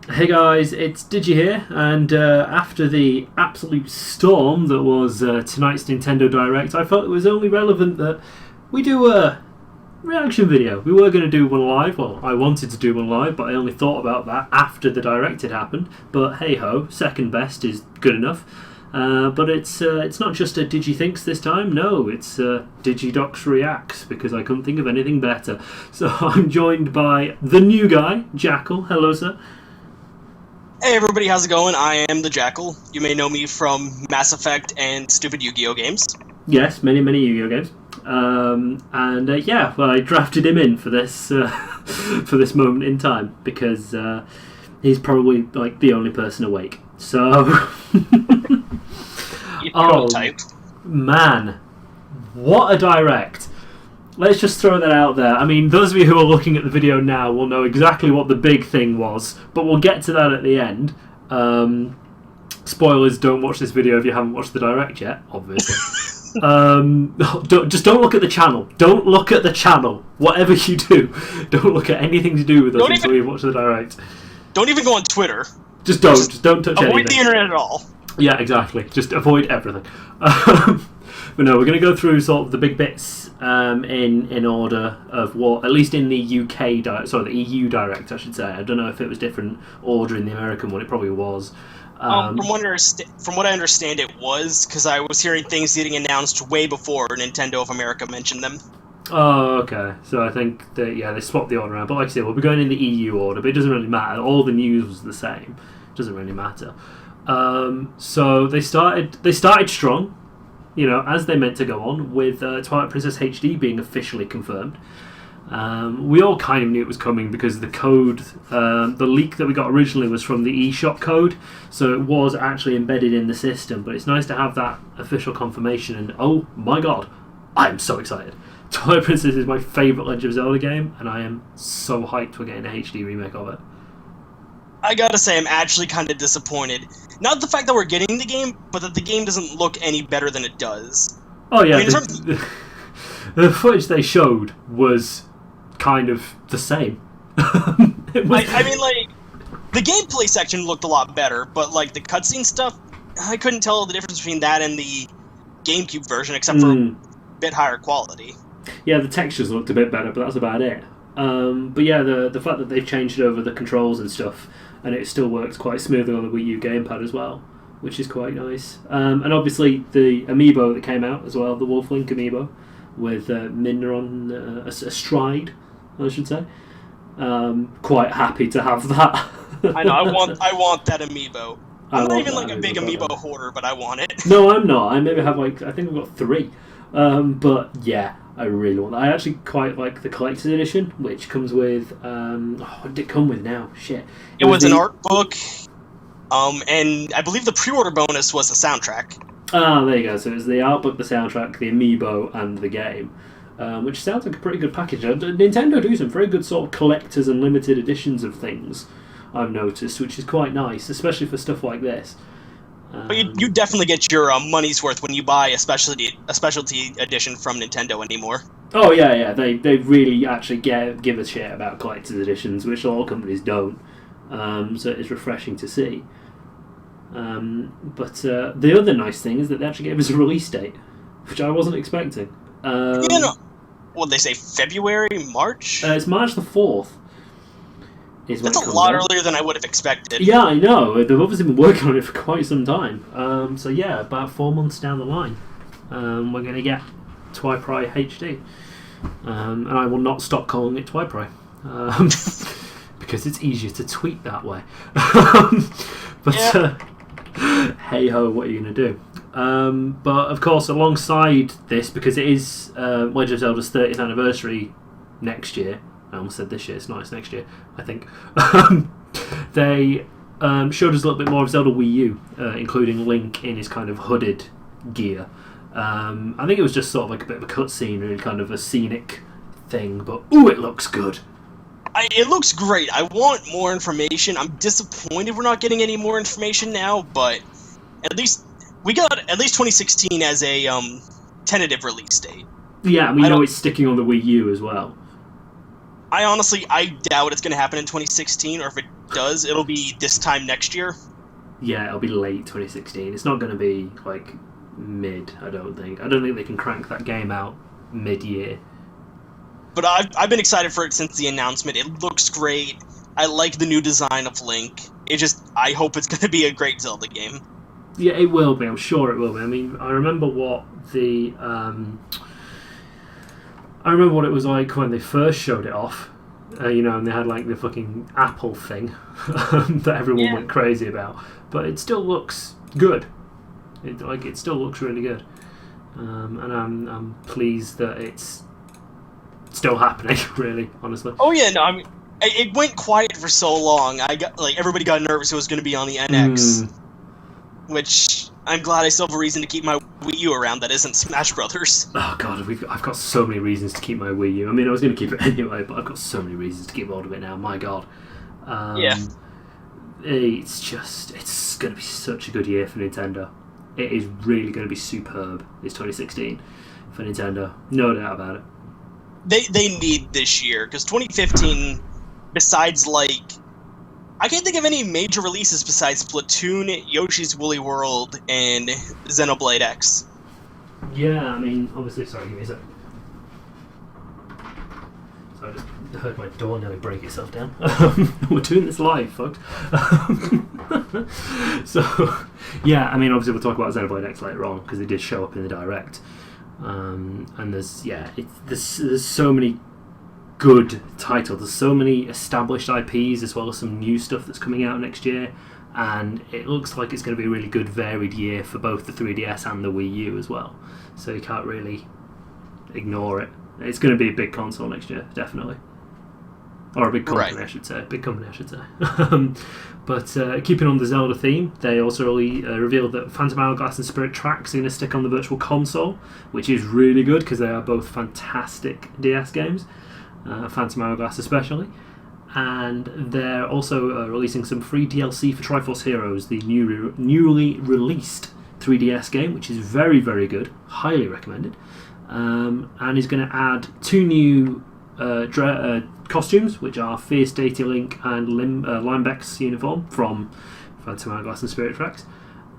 Hey guys, it's Digi here, and after the absolute storm that was tonight's Nintendo Direct, I felt it was only relevant that we do a reaction video. We were going to do one live, well, I wanted to do one live, but I only thought about that after the Direct had happened. But hey ho, second best is good enough. But it's not just a Digi Thinks this time, no, it's DigiDox Reacts, because I couldn't think of anything better. So I'm joined by the new guy, Jackel. Hello, sir. Hey everybody, how's it going? I am the Jackel. You may know me from Mass Effect and stupid Yu-Gi-Oh games. Yes, many Yu-Gi-Oh games. Yeah, well, I drafted him in for this for this moment in time because he's probably like the only person awake. So, oh type. Man, what a direct! Let's just throw that out there. I mean, those of you who are looking at the video now will know exactly what the big thing was, but we'll get to that at the end. Spoilers, don't watch this video if you haven't watched the direct yet, obviously. Just don't look at the channel. Don't look at the channel. Whatever you do, don't look at anything to do with us until you watch the direct. Don't even go on Twitter. Just don't touch anything. Avoid the internet at all. Yeah, exactly. Just avoid everything. But no, we're going to go through sort of the big bits in order of what, at least in the the EU Direct, I should say. I don't know if it was different order in the American one. It probably was. From what I understand, it was, because I was hearing things getting announced way before Nintendo of America mentioned them. Oh, okay. So I think that, yeah, they swapped the order around. But like I said, we'll be going in the EU order, but it doesn't really matter. All the news was the same. It doesn't really matter. So they started strong, you know, as they meant to go on, with Twilight Princess HD being officially confirmed. We all kind of knew it was coming because the code, the leak that we got originally was from the eShop code, so it was actually embedded in the system. But it's nice to have that official confirmation, and oh my god, I am so excited. Twilight Princess is my favourite Legend of Zelda game, and I am so hyped we're getting a HD remake of it. I gotta say, I'm actually kind of disappointed. Not the fact that we're getting the game, but that the game doesn't look any better than it does. Oh yeah, I mean, the footage they showed was kind of the same. I mean, like, the gameplay section looked a lot better, but like the cutscene stuff, I couldn't tell the difference between that and the GameCube version, except for a bit higher quality. Yeah, the textures looked a bit better, but that's about it. But yeah, the fact that they've changed over the controls and stuff, and it still works quite smoothly on the Wii U gamepad as well, which is quite nice. And obviously the amiibo that came out as well, the Wolf Link amiibo, with Midna on astride, I should say. Quite happy to have that. I know, I want that amiibo. I'm not even like a big amiibo hoarder, but I want it. No, I'm not. I maybe have I think I've got 3. But yeah, I really want that. I actually quite like the collector's edition, which comes with what did it come with now? Shit. It was an art book, and I believe the pre-order bonus was a soundtrack. Ah, there you go. So it was the art book, the soundtrack, the amiibo, and the game. Which sounds like a pretty good package. Nintendo do some very good sort of collectors and limited editions of things, I've noticed, which is quite nice, especially for stuff like this. But you definitely get your money's worth when you buy a specialty edition from Nintendo anymore. Oh yeah, they really actually give a shit about collector's editions, which all companies don't. So it's refreshing to see. But the other nice thing is that they actually gave us a release date, which I wasn't expecting. What they say, February, March? It's March the 4th. That's a lot earlier than I would have expected. Yeah, I know. They've obviously been working on it for quite some time. So yeah, about 4 months down the line, we're going to get Twipry HD. And I will not stop calling it Twipry. Because it's easier to tweet that way. But hey ho, what are you going to do? But of course, alongside this, because it is Legend of Zelda's 30th anniversary next year, I almost said this year, it's not, it's next year, I think, they showed us a little bit more of Zelda Wii U, including Link in his kind of hooded gear. I think it was just sort of like a bit of a cutscene and kind of a scenic thing, but ooh, it looks good. It looks great. I want more information. I'm disappointed we're not getting any more information now, but at least we got at least 2016 as a tentative release date. Yeah, we know it's sticking on the Wii U as well. I honestly doubt it's going to happen in 2016, or if it does, it'll be this time next year. Yeah, it'll be late 2016. It's not going to be like mid. I don't think they can crank that game out mid-year. But I've been excited for it since the announcement. It looks great. I like the new design of Link. I hope it's going to be a great Zelda game. Yeah, it will be. I'm sure it will be. I mean, I remember what it was like when they first showed it off. And they had like the fucking Apple thing that everyone went crazy about. But it still looks good. It still looks really good. And I'm pleased that it's still happening. Really, honestly. Oh yeah, no, I mean, it went quiet for so long. Everybody got nervous it was going to be on the NX, which I'm glad I still have a reason to keep my Wii U around that isn't Smash Brothers. Oh god, I've got so many reasons to keep my Wii U. I mean, I was going to keep it anyway, but I've got so many reasons to keep hold of it now. My god. It's going to be such a good year for Nintendo. It is really going to be superb. It's 2016 for Nintendo, no doubt about it. They need this year because 2015, besides I can't think of any major releases besides Splatoon, Yoshi's Woolly World, and Xenoblade X. Yeah, I mean, obviously, sorry, give me a sec. So I just heard my door nearly break itself down. We're doing this live, folks. So, yeah, I mean, obviously we'll talk about Xenoblade X later on because it did show up in the Direct. And there's so many good titles. There's so many established IPs as well as some new stuff that's coming out next year, and it looks like it's going to be a really good varied year for both the 3DS and the Wii U as well. So you can't really ignore it. It's going to be a big console next year, definitely. Or a big company, right. I should say. Big company, I should say. But keeping on the Zelda theme, they also revealed that Phantom Hourglass and Spirit Tracks are going to stick on the Virtual Console, which is really good because they are both fantastic DS games. Phantom Hourglass especially. And they're also releasing some free DLC for Triforce Heroes, the newly released 3DS game, which is very, very good. Highly recommended. And is going to add 2 new costumes, which are Fierce Deity Link and Limebeck's uniform from Phantom Hourglass and Spirit Tracks,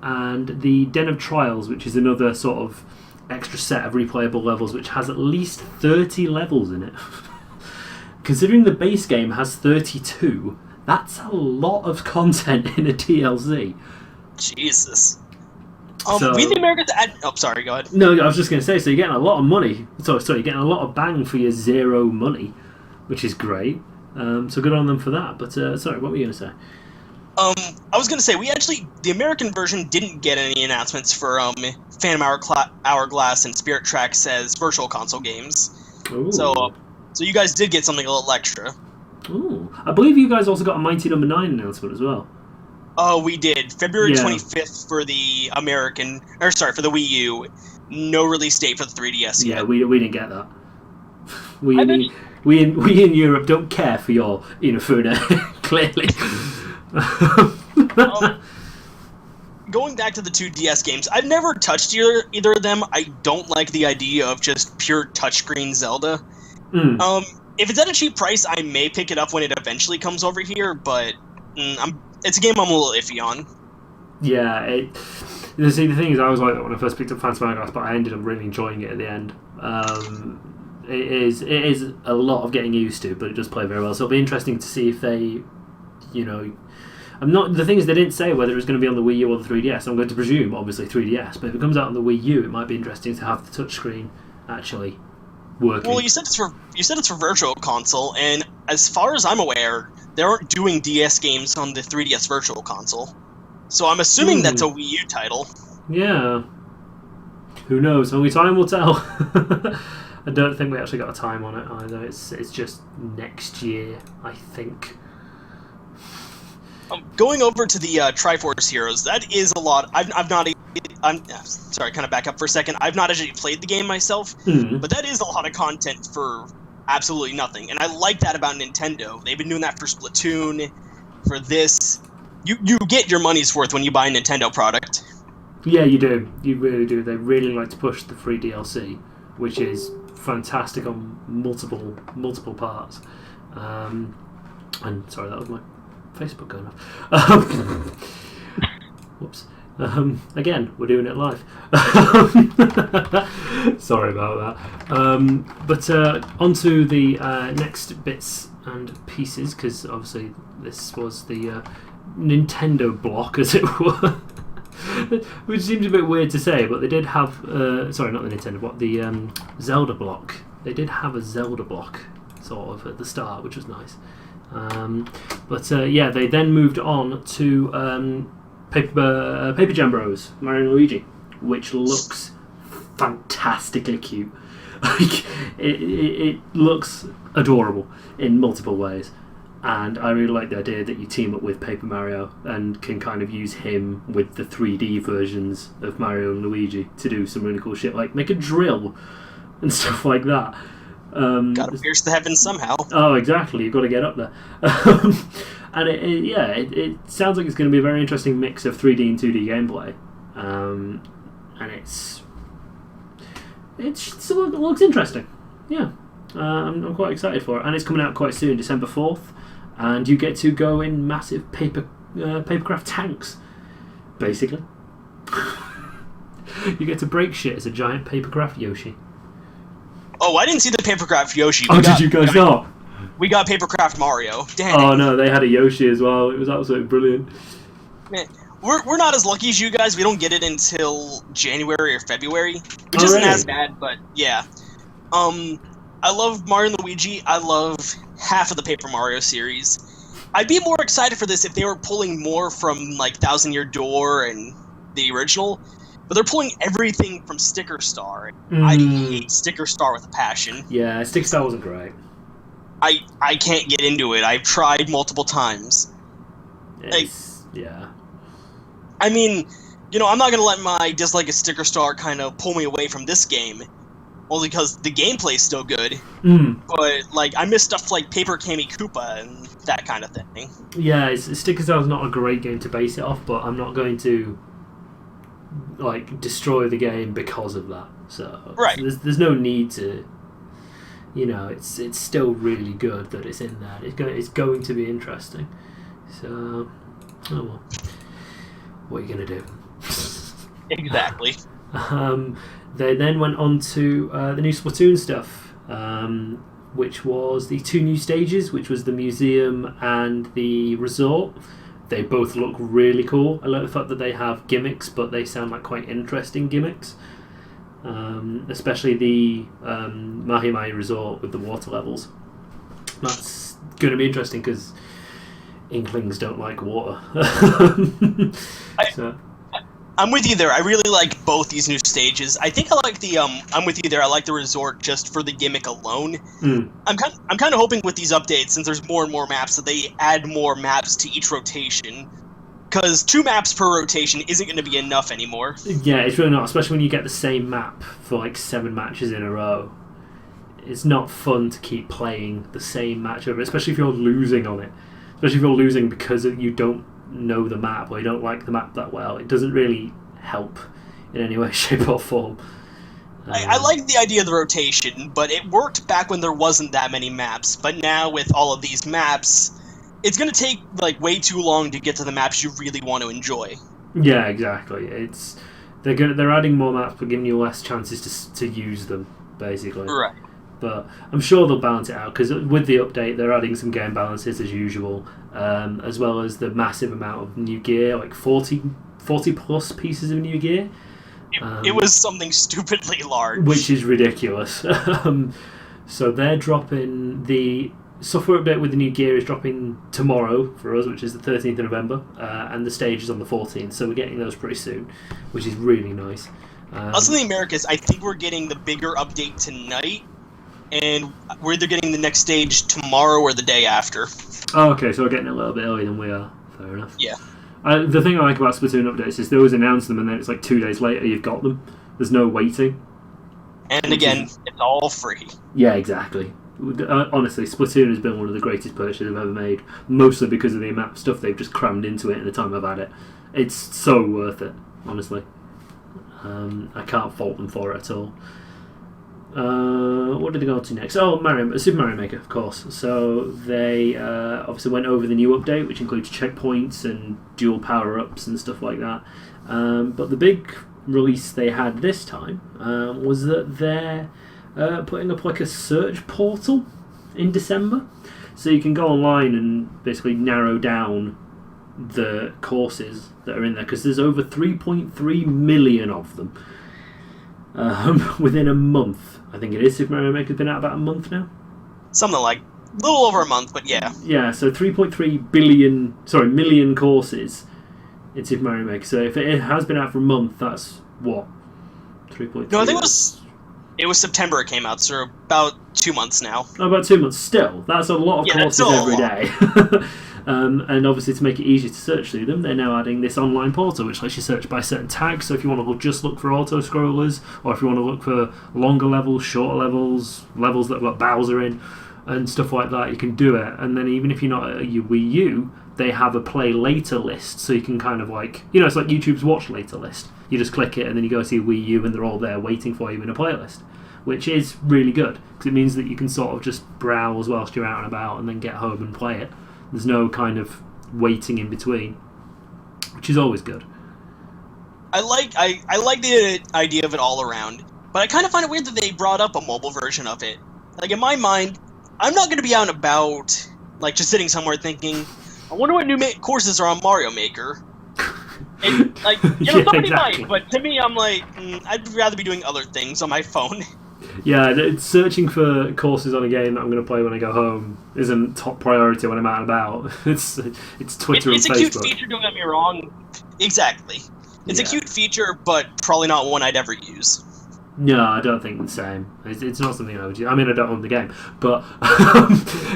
and the Den of Trials, which is another sort of extra set of replayable levels, which has at least 30 levels in it. Considering the base game has 32, that's a lot of content in a DLC. Jesus. We the Americans sorry, go ahead. No, I was just going to say, so you're getting a lot of money. Sorry, you're getting a lot of bang for your zero money, which is great. So good on them for that. But sorry, what were you going to say? I was going to say, the American version didn't get any announcements for Phantom Hourglass and Spirit Tracks as Virtual Console games. Ooh. So you guys did get something a little extra. Ooh. I believe you guys also got a Mighty No. 9 announcement as well. Oh, we did. February 25th for the for the Wii U. No release date for the 3DS yet. Yeah, we didn't get that. We in Europe don't care for your Inafune, clearly. Going back to the 2 DS games, I've never touched either of them. I don't like the idea of just pure touchscreen Zelda. If it's at a cheap price, I may pick it up when it eventually comes over here, but it's a game I'm a little iffy on. Yeah, the thing is, I was like that when I first picked up Phantom Hourglass, but I ended up really enjoying it at the end. It is a lot of getting used to, but it does play very well. So it'll be interesting to see if they, the thing is, they didn't say whether it was going to be on the Wii U or the 3DS. I'm going to presume, obviously, 3DS. But if it comes out on the Wii U, it might be interesting to have the touchscreen actually working. Well, you said it's for Virtual Console, and as far as I'm aware, they aren't doing DS games on the 3DS Virtual Console. So I'm assuming that's a Wii U title. Yeah. Who knows? Only time will tell. I don't think we actually got a time on it either. It's just next year, I think. Going over to the Triforce Heroes, that is a lot. I'm sorry, kind of back up for a second. I've not actually played the game myself, but that is a lot of content for absolutely nothing. And I like that about Nintendo. They've been doing that for Splatoon, for this. You get your money's worth when you buy a Nintendo product. Yeah, you do. You really do. They really like to push the free DLC, which is fantastic on multiple parts. And sorry, that was my Facebook going off. Whoops. Again, we're doing it live. Sorry about that. But on to the next bits and pieces, because obviously this was the Nintendo block, as it were. Which seems a bit weird to say, but they did have... sorry, not the Nintendo block, the Zelda block. They did have a Zelda block, sort of, at the start, which was nice. But they then moved on to Paper Jam Bros. Mario and Luigi, which looks fantastically cute. Like it looks adorable in multiple ways, and I really like the idea that you team up with Paper Mario and can kind of use him with the 3D versions of Mario and Luigi to do some really cool shit, like make a drill and stuff like that. Gotta pierce the heavens somehow. Oh, exactly. You've got to get up there. And it sounds like it's going to be a very interesting mix of 3D and 2D gameplay. And it looks interesting. Yeah. I'm quite excited for it. And it's coming out quite soon, December 4th. And you get to go in massive papercraft tanks, basically. You get to break shit as a giant papercraft Yoshi. Oh, I didn't see the papercraft Yoshi. Did you guys not? We got papercraft Mario. Dang. Oh no, they had a Yoshi as well. It was absolutely brilliant. Man, we're not as lucky as you guys. We don't get it until January or February, which isn't as bad, but yeah. I love Mario and Luigi. I love half of the Paper Mario series. I'd be more excited for this if they were pulling more from like Thousand Year Door and the original. But they're pulling everything from Sticker Star. I hate Sticker Star with a passion. Yeah, Sticker Star wasn't great. I can't get into it. I've tried multiple times. Yeah. I mean, I'm not going to let my dislike of Sticker Star kind of pull me away from this game. Only because the gameplay's still good. But, I miss stuff like Paper Kami Koopa and that kind of thing. Yeah, Sticker Star's not a great game to base it off, but I'm not going to destroy the game because of that. So right. There's no need to. It's still really good that it's in there. It's going to be interesting. So, oh well. What are you gonna do? Exactly. They then went on to the new Splatoon stuff, which was the 2 new stages, which was the museum and the resort. They both look really cool. I like the fact that they have gimmicks, but they sound like quite interesting gimmicks. Especially the Mahi Mahi Resort with the water levels. That's going to be interesting because Inklings don't like water. I'm with you there. I really like both these new stages. I think I like the I'm with you there. I like the resort just for the gimmick alone. I'm kind of hoping with these updates, since there's more and more maps, that they add more maps to each rotation. Because 2 maps per rotation isn't going to be enough anymore. Yeah, it's really not, especially when you get the same map for 7 matches in a row. It's not fun to keep playing the same match over, especially if you're losing on it. Especially if you're losing because you don't know the map or you don't like the map that well. It doesn't really help in any way, shape or form. I like the idea of the rotation, but it worked back when there wasn't that many maps. But now with all of these maps, it's going to take way too long to get to the maps you really want to enjoy. Yeah, exactly. They're adding more maps but giving you less chances to use them, basically. Right. But I'm sure they'll balance it out, because with the update they're adding some game balances as usual, as well as the massive amount of new gear, 40 plus pieces of new gear. It was something stupidly large. Which is ridiculous. So they're dropping the software update with the new gear is dropping tomorrow for us, which is the 13th of November, and the stage is on the 14th, so we're getting those pretty soon, which is really nice. Us in the Americas, I think we're getting the bigger update tonight, and we're either getting the next stage tomorrow or the day after. Oh, okay, so we're getting it a little bit earlier than we are. Fair enough. Yeah. The thing I like about Splatoon updates is they always announce them and then it's 2 days later you've got them. There's no waiting. And again, it's all free. Yeah, exactly. Honestly, Splatoon has been one of the greatest purchases I've ever made, mostly because of the amount of stuff they've just crammed into it in the time I've had it. It's so worth it, honestly. I can't fault them for it at all. What did they go on to next? Oh, Super Mario Maker, of course. So they obviously went over the new update, which includes checkpoints and dual power-ups and stuff like that. But the big release they had this time was that they're putting up like a search portal in December. So you can go online and basically narrow down the courses that are in there, because there's over 3.3 million of them within a month. I think it is. Super Mario Maker's been out about a month now. Something like a little over a month, but yeah. Yeah, so 3.3 million courses in Super Mario Maker. So if it has been out for a month, that's what? 3.3? No, I think it was September it came out, so about 2 months now. Oh, about 2 months. Still, that's a lot of courses every day. And obviously, to make it easier to search through them, they're now adding this online portal, which lets you search by certain tags. So if you want to just look for auto-scrollers, or if you want to look for longer levels, shorter levels, levels that have got Bowser in, and stuff like that, you can do it. And then even if you're not at your Wii U, they have a play later list, so you can kind of like, it's like YouTube's watch later list. You just click it and then you go to your Wii U and they're all there waiting for you in a playlist, which is really good, because it means that you can sort of just browse whilst you're out and about and then get home and play it. There's no kind of waiting in between, which is always good. I like the idea of it all around, but I kind of find it weird that they brought up a mobile version of it. Like, in my mind, I'm not going to be out and about, like, just sitting somewhere thinking, I wonder what new courses are on Mario Maker. And, like, somebody might, but to me, I'm like, I'd rather be doing other things on my phone. Yeah, searching for courses on a game that I'm going to play when I go home isn't top priority when I'm out and about. It's Twitter and Facebook. It's a cute feature, don't get me wrong. Exactly. It's a cute feature, but probably not one I'd ever use. No, I don't think the same. It's not something I would use. I mean, I don't own the game, but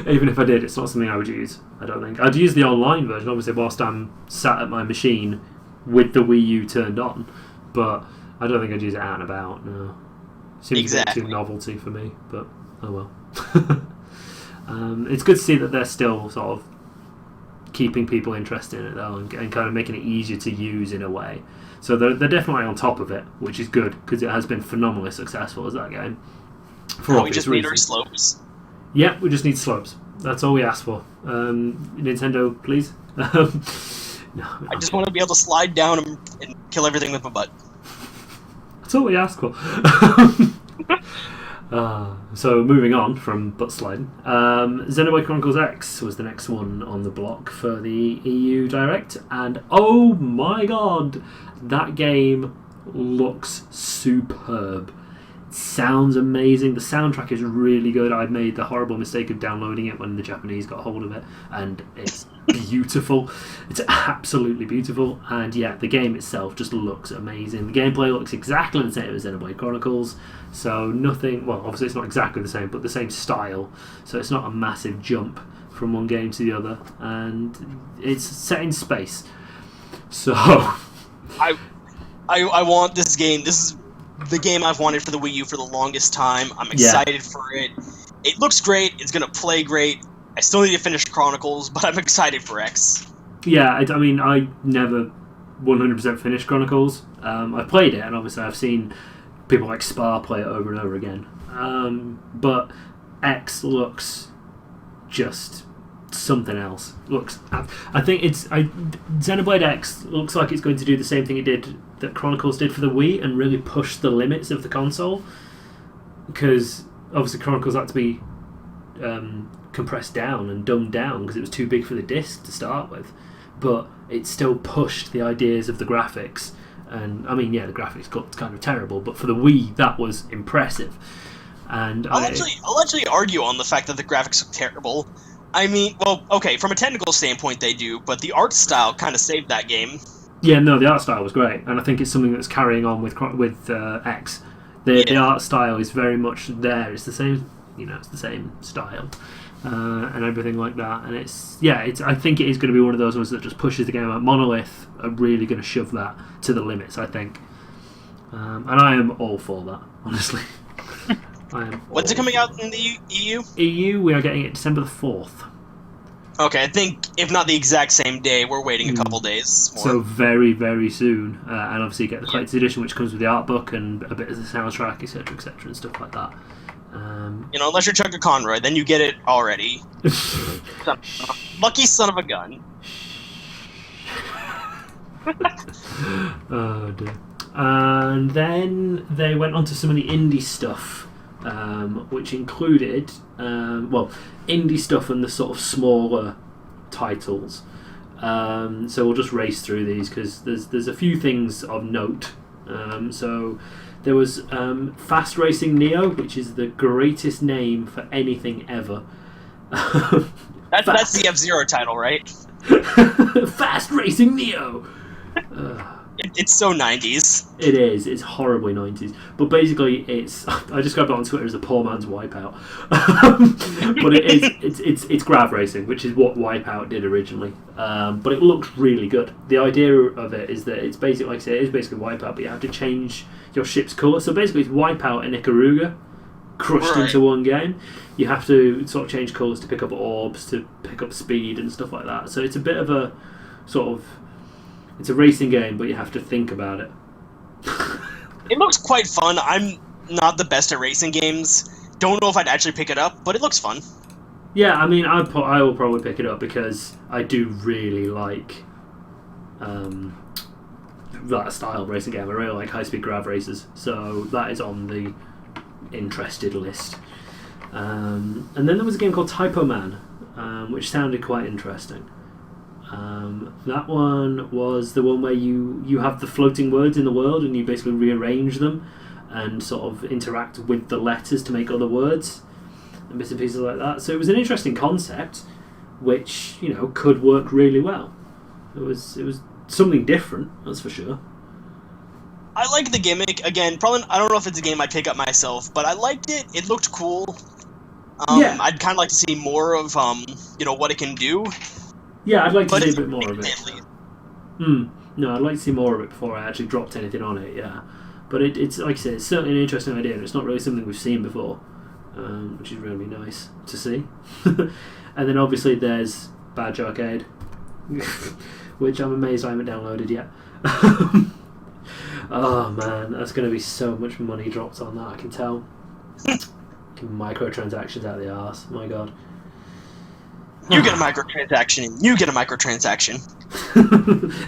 even if I did, it's not something I would use. I don't think. I'd use the online version, obviously, whilst I'm sat at my machine with the Wii U turned on, but I don't think I'd use it out and about, no. Seems a bit too novelty for me, but oh well. It's good to see that they're still sort of keeping people interested in it, though, and kind of making it easier to use in a way. So they're definitely on top of it, which is good, because it has been phenomenally successful as that game. We just need our slopes. Yeah, we just need slopes. That's all we ask for. Nintendo, please. No, I just want to be able to slide down and kill everything with my butt. That's all we ask for. So moving on from butt sliding, Xenoblade Chronicles X was the next one on the block for the EU Direct, and oh my god, that game looks superb. It sounds amazing. The soundtrack is really good. I made the horrible mistake of downloading it when the Japanese got hold of it, and it's beautiful. It's absolutely beautiful, and yeah, the game itself just looks amazing. The gameplay looks exactly the same as Xenoblade Chronicles, so nothing, well, obviously it's not exactly the same, but the same style, so it's not a massive jump from one game to the other, and it's set in space. So I want this game. This is the game I've wanted for the Wii U for the longest time. I'm excited for it. It looks great. It's going to play great. I still need to finish Chronicles, but I'm excited for X. Yeah, I mean, I never 100% finished Chronicles. I've played it, and obviously I've seen people like Spa play it over and over again. But X looks just something else. I think Xenoblade X looks like it's going to do the same thing that Chronicles did for the Wii, and really push the limits of the console. Because obviously Chronicles had to be compressed down and dumbed down because it was too big for the disc to start with, but it still pushed the ideas of the graphics. And I mean, yeah, the graphics got kind of terrible, but for the Wii that was impressive. And I'll actually argue on the fact that the graphics look terrible. I mean, well, okay, from a technical standpoint they do, but the art style kind of saved that game. Yeah, no, the art style was great, and I think it's something that's carrying on with X. The art style is very much there. It's the same, it's the same style. And everything like that, and I think it is going to be one of those ones that just pushes the game out. Monolith are really going to shove that to the limits, I think, and I am all for that, honestly. When's it coming out in the EU? EU, we are getting it December the 4th. Okay, I think if not the exact same day, we're waiting a couple days more. So very, very soon, and obviously you get the collector's edition, which comes with the art book and a bit of the soundtrack, etc., and stuff like that. Unless you're Chugga Conroy, then you get it already. Lucky son of a gun. Oh dear. And then they went on to some of the indie stuff, which included, indie stuff and the sort of smaller titles. So we'll just race through these because there's a few things of note. So there was Fast Racing Neo, which is the greatest name for anything ever. That's the F-Zero title, right? Fast Racing Neo! It's so 90s. It is. It's horribly 90s. But basically, I described it on Twitter as a poor man's Wipeout. But it's grav racing, which is what Wipeout did originally. But it looks really good. The idea of it is that it's basically, like I say, it is basically Wipeout, but you have to change your ship's colour. So basically, it's Wipeout and Ikaruga crushed into one game. You have to sort of change colours to pick up orbs, to pick up speed and stuff like that. So it's a bit of a sort of... It's a racing game, but you have to think about it. It looks quite fun. I'm not the best at racing games. Don't know if I'd actually pick it up, but it looks fun. Yeah, I mean, I will probably pick it up because I do really like that style of racing game. I really like high-speed grav races, so that is on the interested list. And then there was a game called Typo Man, which sounded quite interesting. That one was the one where you have the floating words in the world and you basically rearrange them and sort of interact with the letters to make other words and bits and pieces like that. So it was an interesting concept, which could work really well. It was something different, that's for sure. I like the gimmick. Again, probably I don't know if it's a game I'd pick up myself, but I liked it. It looked cool. Yeah. I'd kind of like to see more of what it can do. Yeah, I'd like to see a bit more of it. At least. No, I'd like to see more of it before I actually dropped anything on it, yeah. But it's like I said, it's certainly an interesting idea, and it's not really something we've seen before, which is really nice to see. And then obviously there's Badge Arcade, which I'm amazed I haven't downloaded yet. Oh man, that's going to be so much money dropped on that, I can tell. Microtransactions out of the arse, my god. You get a microtransaction, and you get a microtransaction.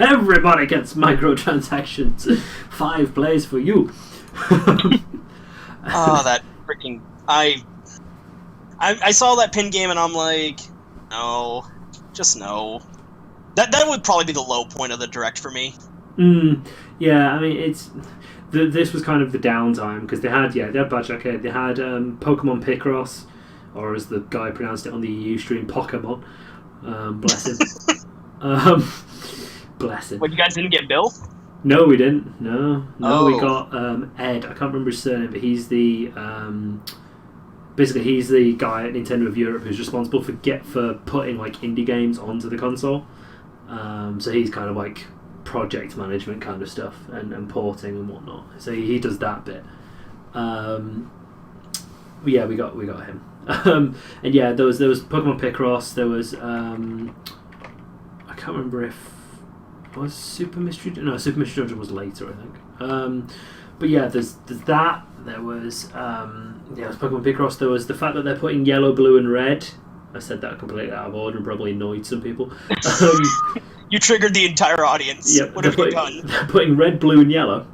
Everybody gets microtransactions. 5 plays for you. Oh, that freaking... I saw that pin game, and I'm like, no. Just no. That would probably be the low point of the Direct for me. Yeah, I mean, it's... This was kind of the downtime, because they had Badge Arcade, they had Pokemon Picross, or as the guy pronounced it on the EU stream, Pokemon. Bless him. Bless him. What, you guys didn't get Bill? No, we didn't. No, Oh. we got Ed. I can't remember his surname, but he's the basically he's the guy at Nintendo of Europe who's responsible for putting like indie games onto the console. So he's kind of like project management kind of stuff and porting and whatnot. So he does that bit. But yeah, we got him. And yeah, there was Pokemon Picross. There was I can't remember if was Super Mystery. No, Super Mystery Dungeon was later, I think. But yeah, there's that. There was there's Pokemon Picross. There was the fact that they're putting yellow, blue, and red. I said that completely out of order and probably annoyed some people. You triggered the entire audience. Yep, what have you done? They're putting red, blue, and yellow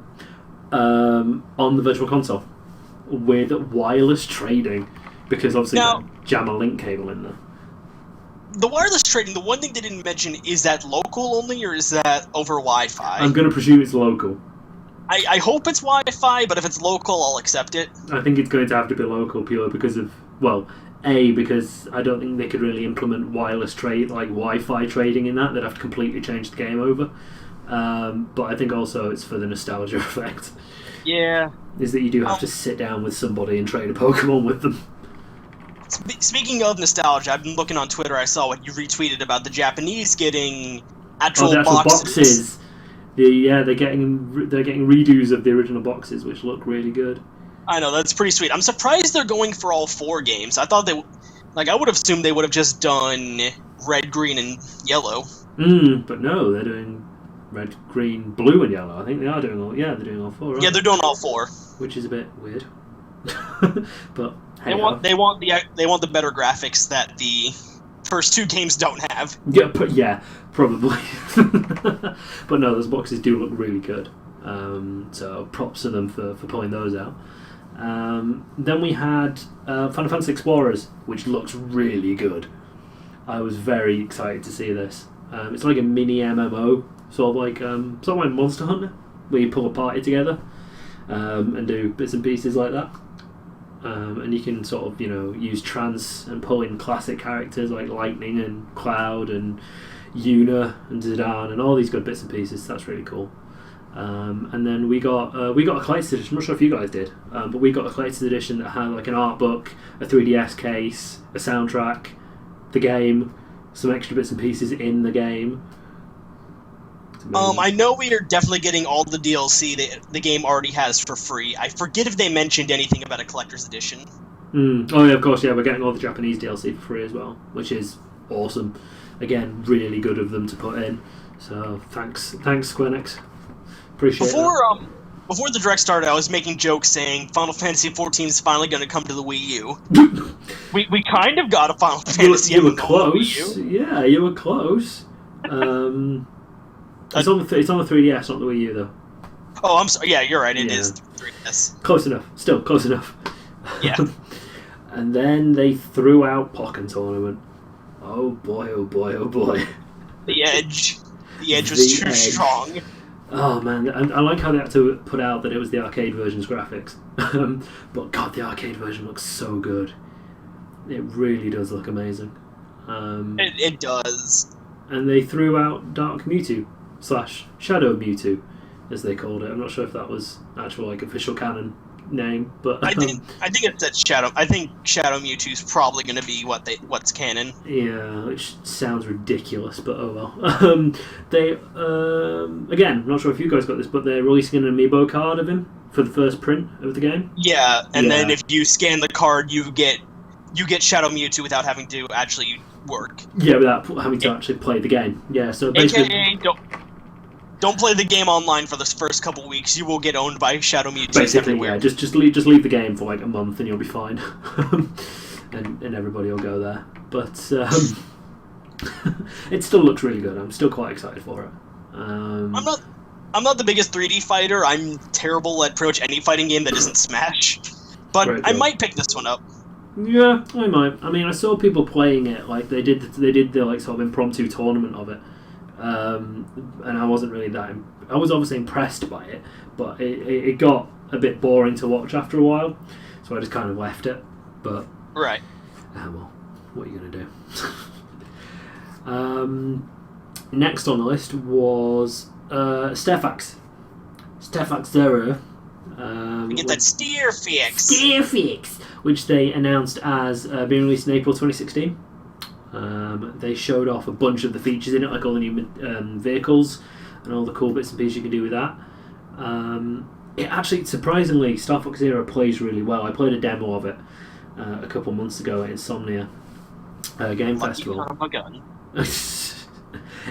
on the Virtual Console with wireless trading. Because obviously jam a link cable in there. The wireless trading, the one thing they didn't mention, is that local only, or is that over Wi-Fi? I'm going to presume it's local. I hope it's Wi-Fi, but if it's local, I'll accept it. I think it's going to have to be local purely because of, because I don't think they could really implement wireless trade, like Wi-Fi trading in that. They'd have to completely change the game over. But I think also it's for the nostalgia effect. Yeah. Is that you do have to sit down with somebody and trade a Pokemon with them. Speaking of nostalgia, I've been looking on Twitter. I saw what you retweeted about the Japanese getting actual boxes. They're getting redos of the original boxes, which look really good. I know, that's pretty sweet. I'm surprised they're going for all 4 games. I thought I would have assumed they would have just done red, green, and yellow. But no, they're doing red, green, blue, and yellow. I think they are doing all. Yeah, they're doing all four. Yeah, they're doing all four, which is a bit weird. But they want the better graphics that the first two games don't have. Yeah, probably. But no, those boxes do look really good. So props to them for pulling those out. Then we had Final Fantasy Explorers, which looks really good. I was very excited to see this. It's like a mini MMO, sort of like Monster Hunter, where you pull a party together and do bits and pieces like that. And you can sort of, use trance and pull in classic characters like Lightning and Cloud and Yuna and Zidane and all these good bits and pieces. That's really cool. And then we got a collector's edition. I'm not sure if you guys did, but we got a collector's edition that had like an art book, a 3DS case, a soundtrack, the game, some extra bits and pieces in the game. I know we are definitely getting all the DLC that the game already has for free. I forget if they mentioned anything about a collector's edition. Oh yeah, of course, yeah. We're getting all the Japanese DLC for free as well, which is awesome. Again, really good of them to put in. So thanks, Square Enix. Appreciate it. Before the direct started, I was making jokes saying Final Fantasy XIV is finally going to come to the Wii U. we kind of got a Final Fantasy. You were close. Yeah, you were close. It's on the 3DS, not the Wii U, though. Oh, I'm sorry. Yeah, you're right. It is 3DS. Close enough. Still close enough. Yeah. And then they threw out Pokken Tournament. Oh boy! Oh boy! Oh boy! The edge was too strong. Oh man, and I like how they had to put out that it was the arcade version's graphics. But God, the arcade version looks so good. It really does look amazing. It does. And they threw out Dark Mewtwo / Shadow Mewtwo, as they called it. I'm not sure if that was actual official canon name, but I think it's that Shadow. I think Shadow Mewtwo is probably going to be what's canon. Yeah, which sounds ridiculous, but oh well. They again, I'm not sure if you guys got this, but they're releasing an amiibo card of him for the first print of the game. Yeah, and then if you scan the card, you get Shadow Mewtwo without having to actually work. Yeah, without having to actually play the game. Yeah, so basically, AKA, don't play the game online for the first couple of weeks. You will get owned by Shadow Mewtwo basically, everywhere. Yeah, just leave the game for like a month and you'll be fine, and everybody will go there. But it still looks really good. I'm still quite excited for it. I'm not the biggest 3D fighter. I'm terrible at pretty much any fighting game that isn't Smash, but I might pick this one up. Yeah, I might. I mean, I saw people playing it. Like they did the like sort of impromptu tournament of it. And I wasn't really I was obviously impressed by it, but it got a bit boring to watch after a while, so I just kind of left it. But right. Well, what are you gonna do? Next on the list was Stefax Zero. We get that steer fix, which they announced as being released in April 2016. They showed off a bunch of the features in it, like all the new vehicles and all the cool bits and pieces you can do with that. It actually, surprisingly, Star Fox Zero plays really well. I played a demo of it a couple months ago at Insomnia Game Festival.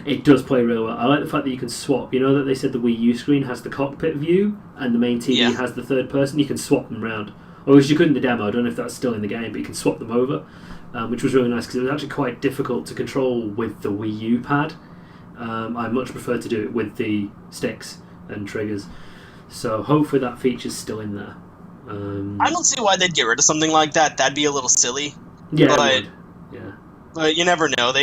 It does play really well. I like the fact that you can swap. You know that they said the Wii U screen has the cockpit view and the main TV has the third person? You can swap them around. Or at least you couldn't in the demo. I don't know if that's still in the game, but you can swap them over. Which was really nice because it was actually quite difficult to control with the Wii U pad. I much prefer to do it with the sticks and triggers. So hopefully that feature's still in there. I don't see why they'd get rid of something like that. That'd be a little silly. Yeah, but you never know.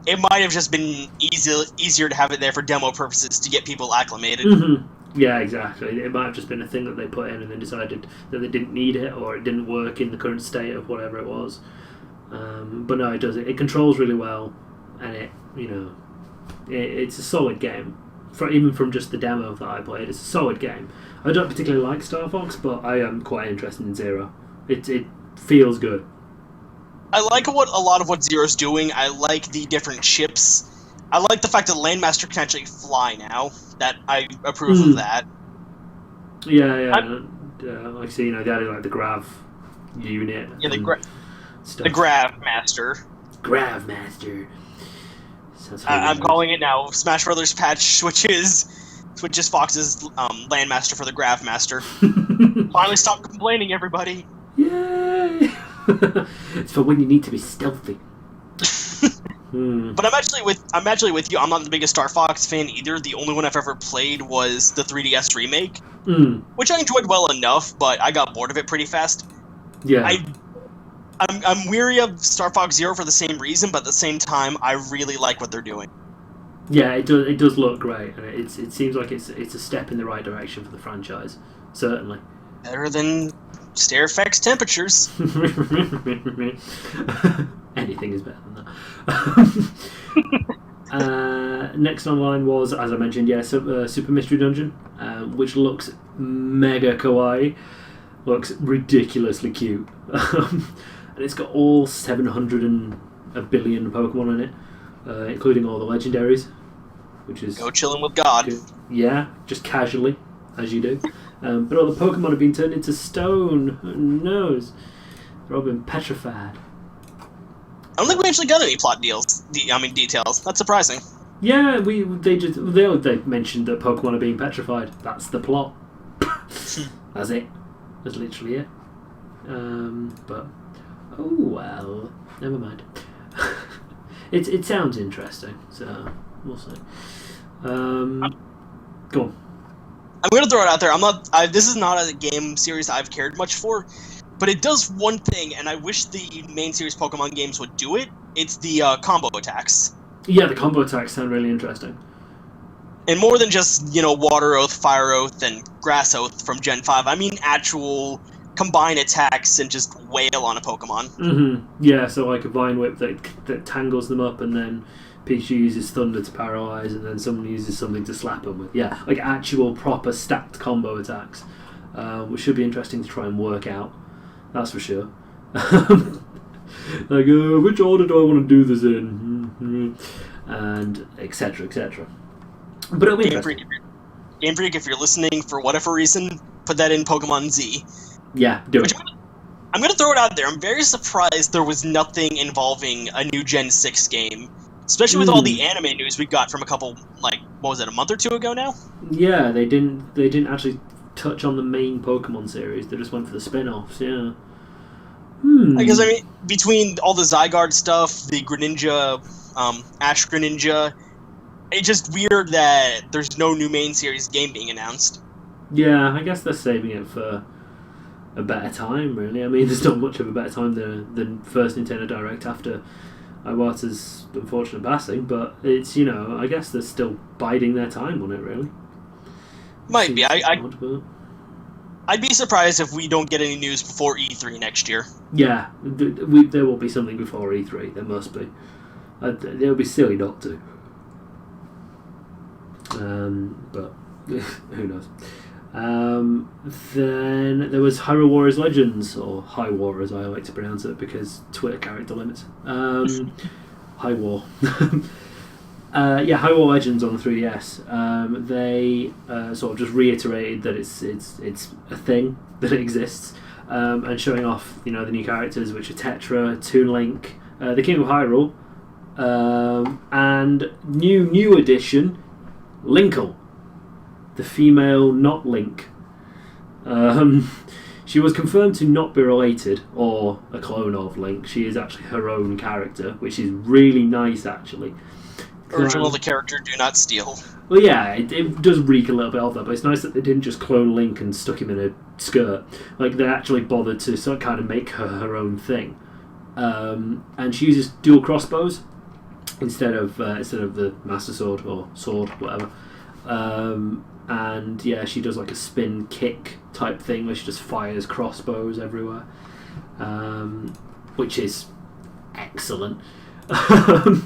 It might have just been easier to have it there for demo purposes to get people acclimated. Mm-hmm. Yeah, exactly. It might have just been a thing that they put in and then decided that they didn't need it or it didn't work in the current state of whatever it was. But no, it does. It controls really well, and it's a solid game. Even from just the demo that I played, it's a solid game. I don't particularly like Star Fox, but I am quite interested in Zero. It feels good. I like a lot of what Zero's doing. I like the different ships. I like the fact that Landmaster can actually fly now. That I approve of that. Yeah. Like so, they added like the Grav unit. Yeah, the Grav Master. I'm calling it now. Smash Brothers patch switches Fox's Landmaster for the Grafmaster. Finally, stop complaining, everybody. Yay! It's for when you need to be stealthy. But I'm actually with you. I'm not the biggest Star Fox fan either. The only one I've ever played was the 3DS remake, which I enjoyed well enough, but I got bored of it pretty fast. Yeah. I'm weary of Star Fox Zero for the same reason, but at the same time, I really like what they're doing. Yeah, it does look great, and it seems like it's a step in the right direction for the franchise. Certainly. Better than Stair Effects temperatures. Anything is better than that. Next online was, as I mentioned, Super Mystery Dungeon, which looks mega kawaii, looks ridiculously cute, and it's got all 700 and a billion Pokemon in it, including all the legendaries, which is go chilling with God. Good. Yeah, just casually, as you do. But all the Pokemon have been turned into stone. Who knows? They've all been petrified. I don't think we actually got any plot details. That's surprising. Yeah, they mentioned that Pokemon are being petrified. That's the plot. That's it. That's literally it. But oh well, never mind. It sounds interesting, so we'll see. Go on. I'm gonna throw it out there. This is not a game series I've cared much for, but it does one thing, and I wish the main series Pokemon games would do it. It's the combo attacks. Yeah, the combo attacks sound really interesting. And more than just, Water Oath, Fire Oath, and Grass Oath from Gen 5, I mean actual combine attacks and just wail on a Pokemon. Mm-hmm. Yeah, so like a Vine Whip that tangles them up, and then Pikachu uses Thunder to paralyze, and then someone uses something to slap them with. Yeah, like actual proper stacked combo attacks, which should be interesting to try and work out. That's for sure. Like, which order do I want to do this in? And etc. etc. But it'll be interesting. Game Freak, if you're listening for whatever reason, put that in Pokemon Z. Yeah, do it. I'm going to throw it out there. I'm very surprised there was nothing involving a new Gen 6 game, especially with all the anime news we got from a couple, what was it, a month or two ago now? Yeah, they didn't actually touch on the main Pokemon series. They just went for the spin-offs, yeah. Because, between all the Zygarde stuff, the Greninja, Ash Greninja, it's just weird that there's no new main series game being announced. Yeah, I guess they're saving it for a better time, really. There's not much of a better time than first Nintendo Direct after Iwata's unfortunate passing, but it's, I guess they're still biding their time on it, really. Might be. I'd be surprised if we don't get any news before E3 next year. Yeah, there will be something before E3. There must be. It would be silly not to. But who knows? Then there was Hyrule Warriors Legends, or High War as I like to pronounce it because Twitter character limits. High War. High War Legends on the 3DS. They sort of just reiterated that it's a thing, that it exists, and showing off the new characters, which are Tetra, Toon Link, the King of Hyrule, and new addition, Linkle, the female not Link. She was confirmed to not be related or a clone of Link. She is actually her own character, which is really nice, actually. Original the character, do not steal. Well, yeah, it does reek a little bit of that, but it's nice that they didn't just clone Link and stuck him in a skirt. Like, they actually bothered to sort of kind of make her own thing. And she uses dual crossbows instead of the Master Sword or sword, whatever. And yeah, she does like a spin kick type thing where she just fires crossbows everywhere, which is excellent. I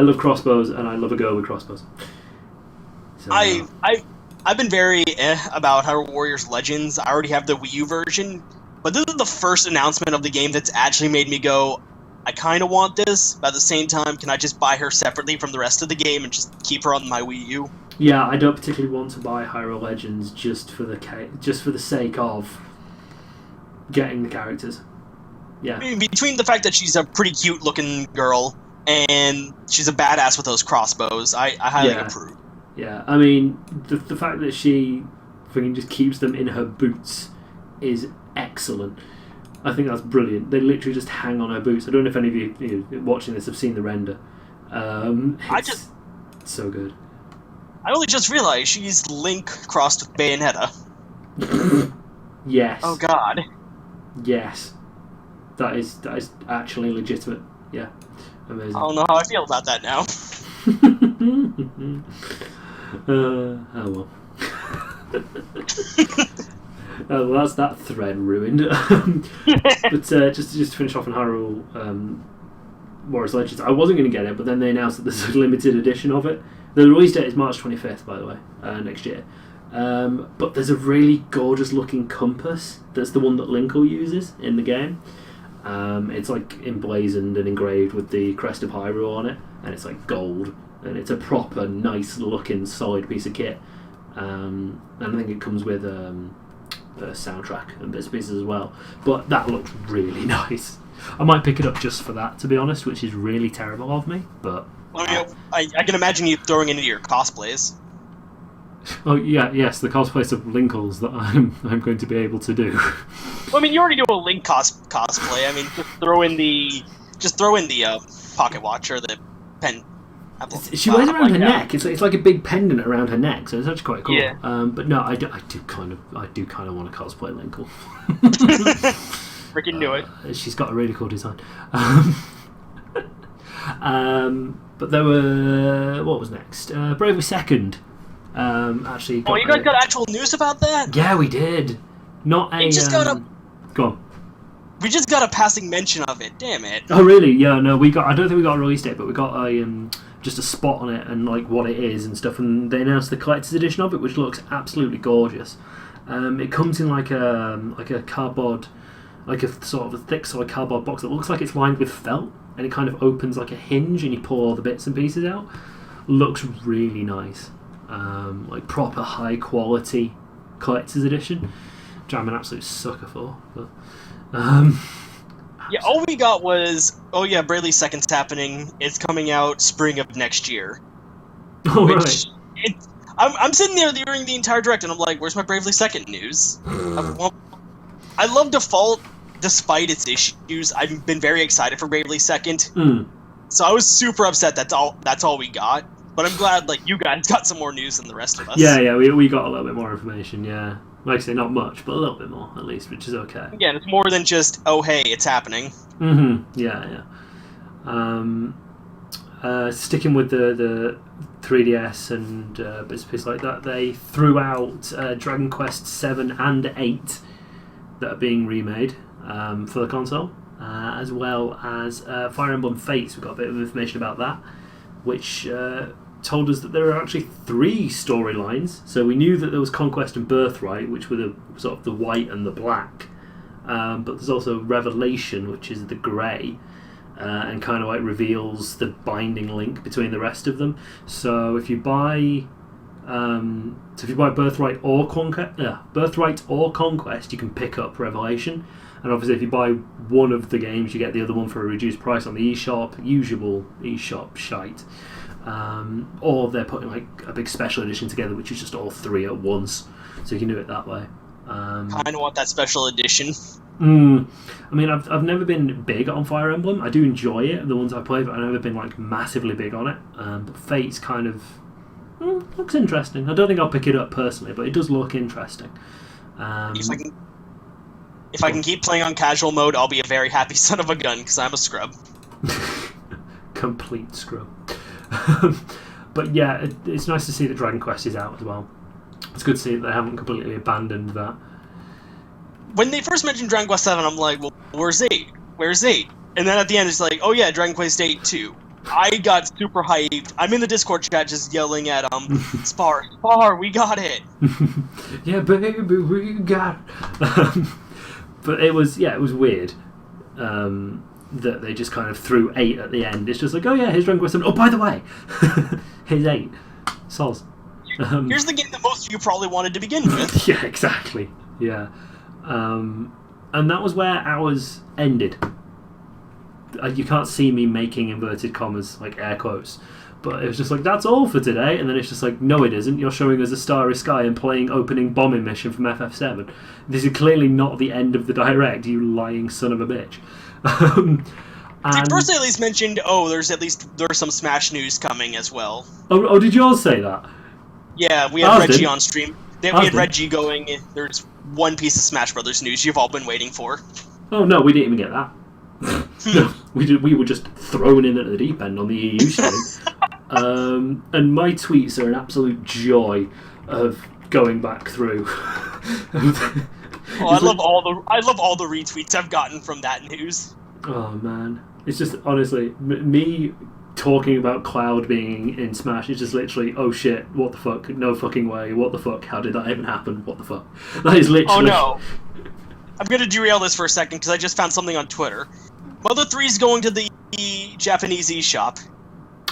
love crossbows, and I love a girl with crossbows. So, I've been very about Hyrule Warriors Legends. I already have the Wii U version, but this is the first announcement of the game that's actually made me go, I kind of want this, but at the same time, can I just buy her separately from the rest of the game and just keep her on my Wii U? Yeah, I don't particularly want to buy Hyrule Legends just for the sake of getting the characters. Yeah. Between the fact that she's a pretty cute-looking girl, and she's a badass with those crossbows. I highly approve. Yeah, I mean, the fact that she freaking just keeps them in her boots is excellent. I think that's brilliant. They literally just hang on her boots. I don't know if any of you watching this have seen the render. It's so good. I only just realized she's Link crossed with Bayonetta. Yes. Oh God. Yes. That is actually legitimate. Yeah. Amazing. I don't know how I feel about that now. Oh well. Well, that's that thread ruined. But just to finish off on Hyrule Warriors Legends, I wasn't going to get it, but then they announced that there's a limited edition of it. The release date is March 25th, by the way, next year. But there's a really gorgeous looking compass that's the one that Link uses in the game. It's like emblazoned and engraved with the crest of Hyrule on it, and it's like gold, and it's a proper nice looking solid piece of kit. And I think it comes with a soundtrack and bits and pieces as well. But that looks really nice. I might pick it up just for that, to be honest, which is really terrible of me. But I can imagine you throwing it into your cosplays. Oh yeah, yes, the cosplays of Linkles that I'm going to be able to do. Well, I mean, you already do a Link cosplay. I mean, just throw in the pocket watch or the pen. She wears it around her neck. It's like a big pendant around her neck, so it's actually quite cool. Yeah. But no, I do kind of want to cosplay Linkle. Freaking knew it. She's got a really cool design. But there were what was next? Bravely Second. Actually. You guys got actual news about that? Yeah, we did. Not a. Go on. We just got a passing mention of it. Damn it. Oh really? Yeah. No, we got. I don't think we got a release date, but we got a just a spot on it and like what it is and stuff. And they announced the collector's edition of it, which looks absolutely gorgeous. It comes in like a cardboard, like a sort of a thick solid cardboard box that looks like it's lined with felt, and it kind of opens like a hinge, and you pull all the bits and pieces out. Looks really nice. Like proper high quality collector's edition, which I'm an absolute sucker for. But yeah, all we got was Bravely Second's happening. It's coming out spring of next year. Oh right. I'm sitting there during the entire direct, and I'm like, "Where's my Bravely Second news?" I love Default, despite its issues. I've been very excited for Bravely Second, so I was super upset. That's all we got. But I'm glad, like, you guys got some more news than the rest of us. Yeah, we got a little bit more information, yeah. Like I say, not much, but a little bit more, at least, which is okay. Again, it's more than just, oh, hey, it's happening. Yeah. Sticking with the 3DS and bits and pieces like that, they threw out Dragon Quest 7 and 8 that are being remade for the console, as well as Fire Emblem Fates. We've got a bit of information about that, which told us that there are actually 3 storylines. So we knew that there was Conquest and Birthright, which were the sort of the white and the black, but there's also Revelation, which is the grey, and kind of like reveals the binding link between the rest of them. So if you buy Birthright or Conquest, you can pick up Revelation. And obviously, if you buy one of the games, you get the other one for a reduced price on the eShop, usual eShop shite. Or they're putting like a big special edition together, which is just all 3 at once, so you can do it that way. Kind of want that special edition. I mean, I've never been big on Fire Emblem. I do enjoy it, the ones I play, but I've never been like massively big on it. But Fate's kind of looks interesting. I don't think I'll pick it up personally, but it does look interesting. If I can keep playing on casual mode, I'll be a very happy son of a gun, because I'm a scrub. Complete scrub. But yeah, it's nice to see that Dragon Quest is out as well. It's good to see that they haven't completely abandoned that. When they first mentioned Dragon Quest 7, I'm like, well, where's 8? Where's 8? And then at the end, it's like, oh yeah, Dragon Quest 8 too. I got super hyped. I'm in the Discord chat just yelling at Spar, we got it. Yeah, baby, we got it. But it was weird that they just kind of threw 8 at the end. It's just like, oh yeah, here's Dragon Quest 7. Oh, by the way, here's 8. Soz. Here's the game that most of you probably wanted to begin with. Yeah, exactly. Yeah. And that was where ours ended. you can't see me making inverted commas, like air quotes. But it was just like, that's all for today. And then it's just like, no, it isn't. You're showing us a starry sky and playing opening bombing mission from FF7. This is clearly not the end of the direct, you lying son of a bitch. First they at least mentioned, there's some Smash news coming as well. Oh, did you all say that? Yeah, we had Reggie on stream. We had Reggie going, there's one piece of Smash Brothers news you've all been waiting for. Oh, no, we didn't even get that. No, we were just thrown in at the deep end on the EU stream. And my tweets are an absolute joy of going back through. I love all the retweets I've gotten from that news. Oh man, it's just honestly me talking about Cloud being in Smash is just literally, oh shit, what the fuck, no fucking way, what the fuck, how did that even happen, what the fuck. That is literally... Oh no, I'm gonna derail this for a second because I just found something on Twitter. Mother 3's going to the Japanese eShop.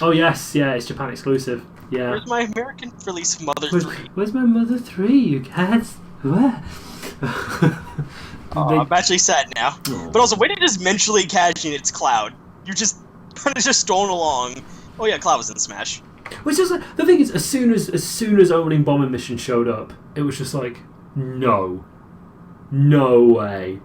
Oh yes, yeah, it's Japan exclusive. Yeah. Where's my American release of Mother 3? Where's my Mother 3, you cats? Where? I'm actually sad now. Oh. But also, when it is mentally cashing its Cloud, you're just kind of just strolling along. Oh yeah, Cloud was in Smash. Which is like, the thing is, as soon as opening bombing mission showed up, it was just like, no way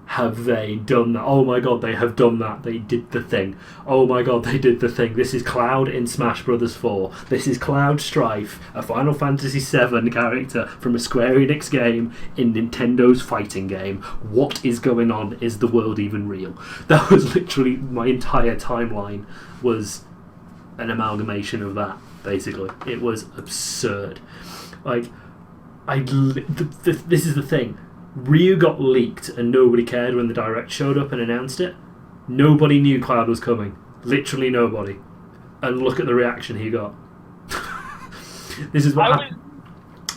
have they done that. Oh my god, they have done that. They did the thing. Oh my god, they did the thing. This is Cloud in Smash Bros. 4. This is Cloud Strife, a Final Fantasy VII character from a Square Enix game in Nintendo's fighting game. What is going on? Is the world even real? That was literally my entire timeline was an amalgamation of that, basically. It was absurd. Like, this is the thing. Ryu got leaked and nobody cared when the Direct showed up and announced it. Nobody knew Cloud was coming. Literally nobody. And look at the reaction he got. This is what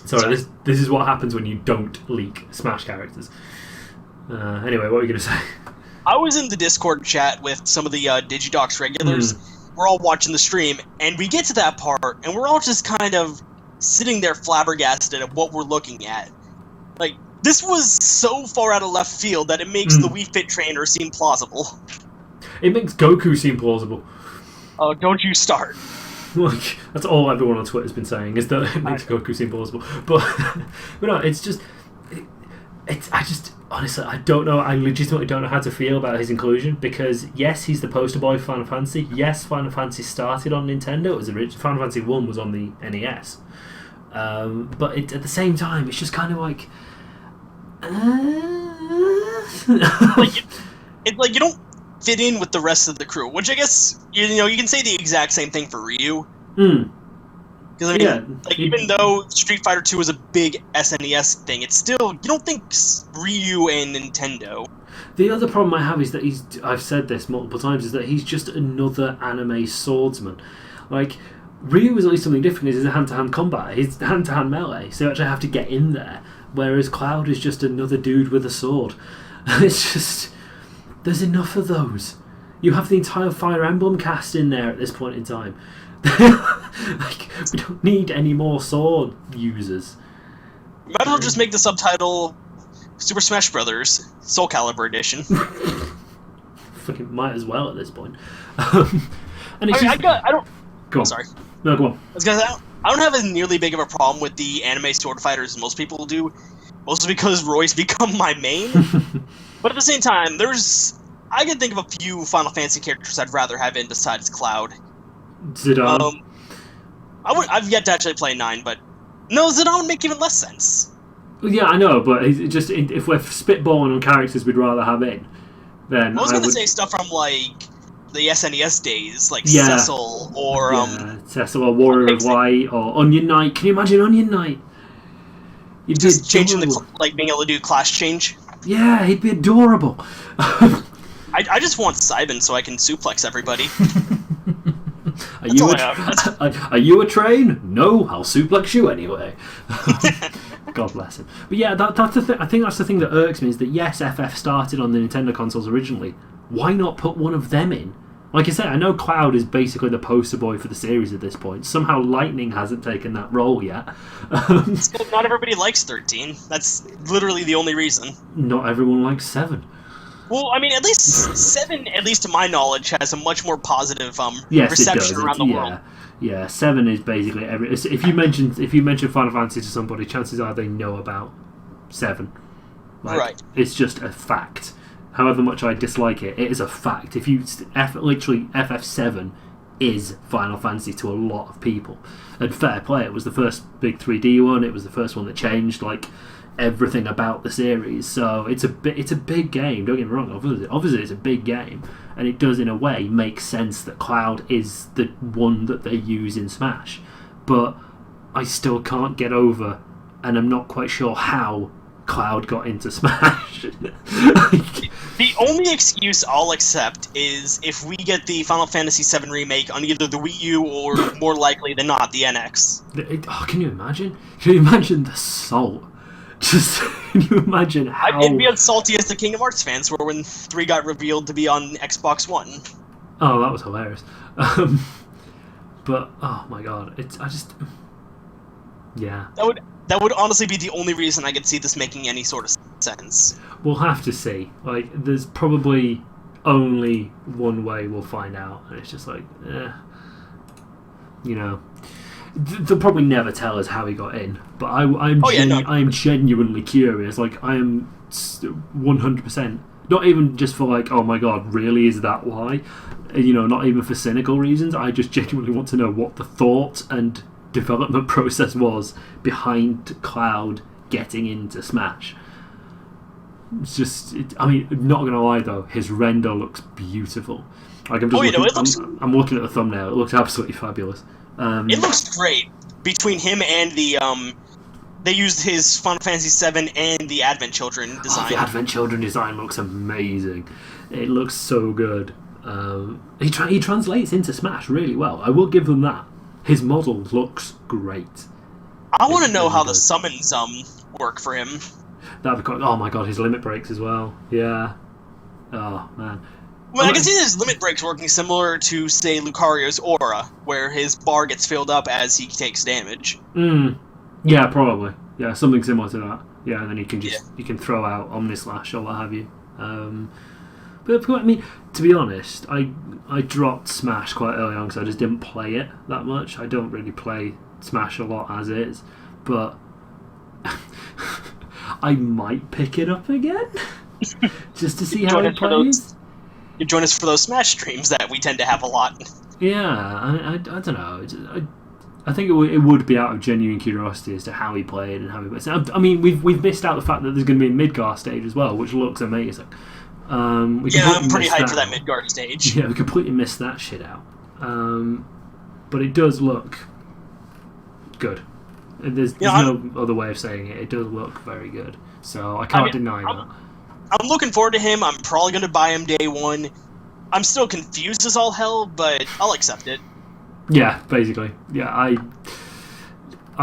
Sorry, this is what happens when you don't leak Smash characters. Anyway, what were you going to say? I was in the Discord chat with some of the DigiDox regulars. We're all watching the stream, and we get to that part, and we're all just kind of sitting there flabbergasted at what we're looking at. Like, this was so far out of left field that it makes the Wii Fit trainer seem plausible. It makes Goku seem plausible. Oh, don't you start. Like, that's all everyone on Twitter's been saying, is that it makes Goku seem plausible. But no, it's just... honestly, I don't know. I legitimately don't know how to feel about his inclusion, because yes, he's the poster boy for Final Fantasy. Yes, Final Fantasy started on Nintendo. It was Final Fantasy 1 was on the NES. But at the same time, it's just kind of like... It's like you don't fit in with the rest of the crew, which I guess you can say the exact same thing for Ryu. Because I mean, even though Street Fighter 2 is a big SNES thing, it's still, you don't think Ryu and Nintendo. The other problem I have is that I've said this multiple times, is that he's just another anime swordsman. Like, Ryu is at least something different. He's a hand-to-hand combat. He's hand-to-hand melee, so you actually have to get in there. Whereas Cloud is just another dude with a sword. It's just... There's enough of those. You have the entire Fire Emblem cast in there at this point in time. Like, we don't need any more sword users. You might as well just make the subtitle Super Smash Brothers Soul Calibur Edition. Fucking might as well at this point. And it's I don't... Go on. Sorry. No, go on. I was gonna say, I don't have as nearly big of a problem with the anime sword fighters as most people do, mostly because Roy's become my main. But at the same time, I can think of a few Final Fantasy characters I'd rather have in besides Cloud. Zidane. I've yet to actually play 9, but no, Zidane would make even less sense. Yeah, I know, but it's just if we're spitballing on characters we'd rather have in, then I was gonna say stuff from like the SNES days, like Cecil or Cecil or Warrior of Light or Onion Knight. Can you imagine Onion Knight? You'd just changing being able to do class change. Yeah, he'd be adorable. I just want Cybin so I can suplex everybody. Are you a train? No, I'll suplex you anyway. God bless him. But yeah, that's the thing. I think that's the thing that irks me, is that yes, FF started on the Nintendo consoles originally. Why not put one of them in? Like I said, I know Cloud is basically the poster boy for the series at this point. Somehow Lightning hasn't taken that role yet. Not everybody likes 13. That's literally the only reason. Not everyone likes 7. Well, I mean, at least 7, at least to my knowledge, has a much more positive Yes, reception it does. around the world. Yeah. 7 is basically if you mention Final Fantasy to somebody, chances are they know about 7. Like, Right. it's just a fact. However much I dislike it, it is a fact. If you literally FF7 is Final Fantasy to a lot of people, and fair play. It was the first big 3D one. It was the first one that changed like everything about the series. So it's a big game. Don't get me wrong. Obviously, it's a big game, and it does in a way make sense that Cloud is the one that they use in Smash. But I still can't get over, and I'm not quite sure how Cloud got into Smash. The only excuse I'll accept is if we get the Final Fantasy VII remake on either the Wii U or, more likely than not, the NX. Can you imagine? Can you imagine the salt? Just can you imagine how? It'd be as salty as the Kingdom Hearts fans were when 3 got revealed to be on Xbox One. Oh, that was hilarious. But oh my god, yeah. That would honestly be the only reason I could see this making any sort of sense. We'll have to see. Like, there's probably only one way we'll find out, and it's just like, they'll probably never tell us how he got in. But I'm genuinely curious. Like, I am 100%. Not even just for like, oh my god, really, is that why? Not even for cynical reasons. I just genuinely want to know what the thought and development process was behind Cloud getting into Smash. It's just, not gonna lie though, his render looks beautiful. Like I'm looking at the thumbnail. It looks absolutely fabulous. It looks great. Between him and the they used his Final Fantasy VII and the Advent Children design. The Advent Children design looks amazing. It looks so good. He translates into Smash really well. I will give them that. His model looks great. I want to know how the summons work for him. That'd be quite, oh my god, his limit breaks as well. Yeah. Oh man. Well, I can see his limit breaks working similar to, say, Lucario's Aura, where his bar gets filled up as he takes damage. Yeah, probably. Yeah, something similar to that. Yeah, and then you can throw out Omnislash or what have you. But I mean, to be honest, I dropped Smash quite early on because I just didn't play it that much. I don't really play Smash a lot as is, but I might pick it up again just to see how it plays. You join us for those Smash streams that we tend to have a lot. Yeah, I don't know. I think it would be out of genuine curiosity as to how he played and how he plays. I mean, we've missed out the fact that there's going to be a Midgar stage as well, which looks amazing. I'm pretty hyped for that Midgar stage. Yeah, we completely missed that shit out. But it does look good. There's no other way of saying it. It does look very good. So I can't deny that. I'm looking forward to him. I'm probably going to buy him day one. I'm still confused as all hell, but I'll accept it. Yeah, basically. Yeah, I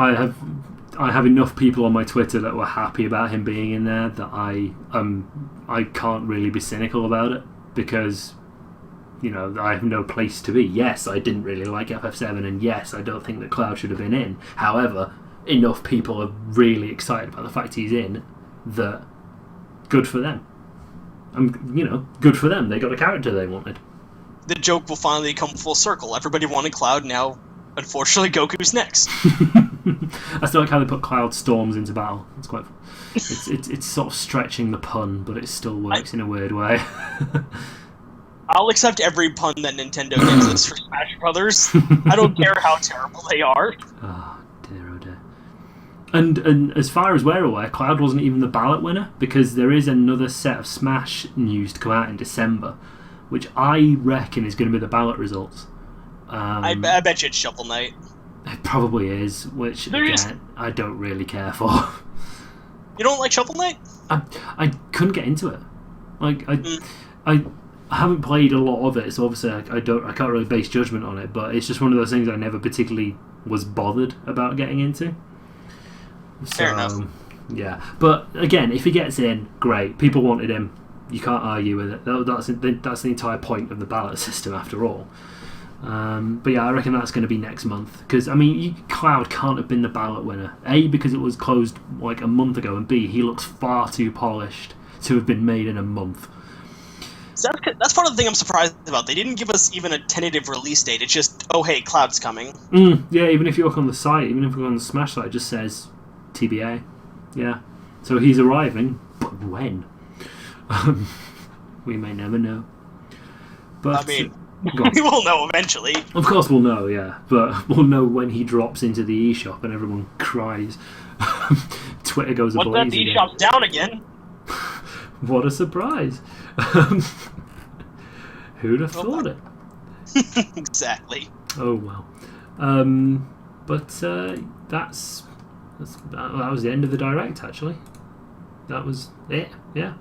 have enough people on my Twitter that were happy about him being in there that I can't really be cynical about it because I have no place to be. Yes, I didn't really like FF7, and yes, I don't think that Cloud should have been in. However, enough people are really excited about the fact he's in that good for them. Good for them. They got a character they wanted. The joke will finally come full circle. Everybody wanted Cloud, now unfortunately Goku's next. I still like how they put Cloud Storms into battle. It's quite fun. It's sort of stretching the pun, but it still works in a weird way. I'll accept every pun that Nintendo gives us for Smash Brothers. I don't care how terrible they are. Oh dear. And as far as we're aware, Cloud wasn't even the ballot winner because there is another set of Smash news to come out in December, which I reckon is going to be the ballot results. I bet you it's Shovel Knight. It probably is, which again, I don't really care for. You don't like Shovel Knight? I couldn't get into it. Like I haven't played a lot of it, so obviously I can't really base judgment on it. But it's just one of those things I never particularly was bothered about getting into. Fair enough. Yeah, but again, if he gets in, great. People wanted him. You can't argue with it. That's the entire point of the ballot system, after all. But yeah, I reckon that's going to be next month because Cloud can't have been the ballot winner. A, because it was closed like a month ago, and B, he looks far too polished to have been made in a month. That's part of the thing I'm surprised about. They didn't give us even a tentative release date. It's just, oh hey, Cloud's coming. Yeah, even if you look on the site, even if we go on the Smash site, it just says TBA. Yeah. So he's arriving, but when? We may never know. But I mean, we will know eventually. Of course we'll know, yeah. But we'll know when he drops into the eShop and everyone cries. Twitter goes ablaze. Once that eShop's down again. What a surprise. Who'd have thought it? Exactly. Oh well. But that was the end of the Direct, actually. That was it, yeah.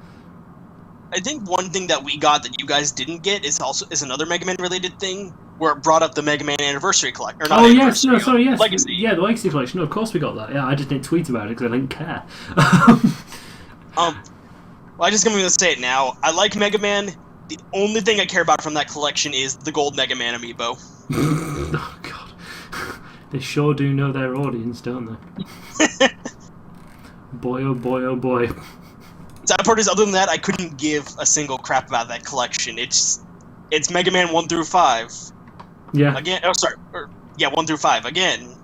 I think one thing that we got that you guys didn't get is another Mega Man related thing, where it brought up the Mega Man Anniversary Collection. Yes. Legacy. Yeah, the Legacy Collection. No, of course we got that. Yeah, I just didn't tweet about it because I didn't care. Well, I'm just going to say it now. I like Mega Man. The only thing I care about from that collection is the Gold Mega Man amiibo. Oh, God. They sure do know their audience, don't they? Boy, oh boy, oh boy. Sad part is, other than that, I couldn't give a single crap about that collection. It's Mega Man 1 through 5. Yeah. Again. Oh, sorry. 1 through 5 again.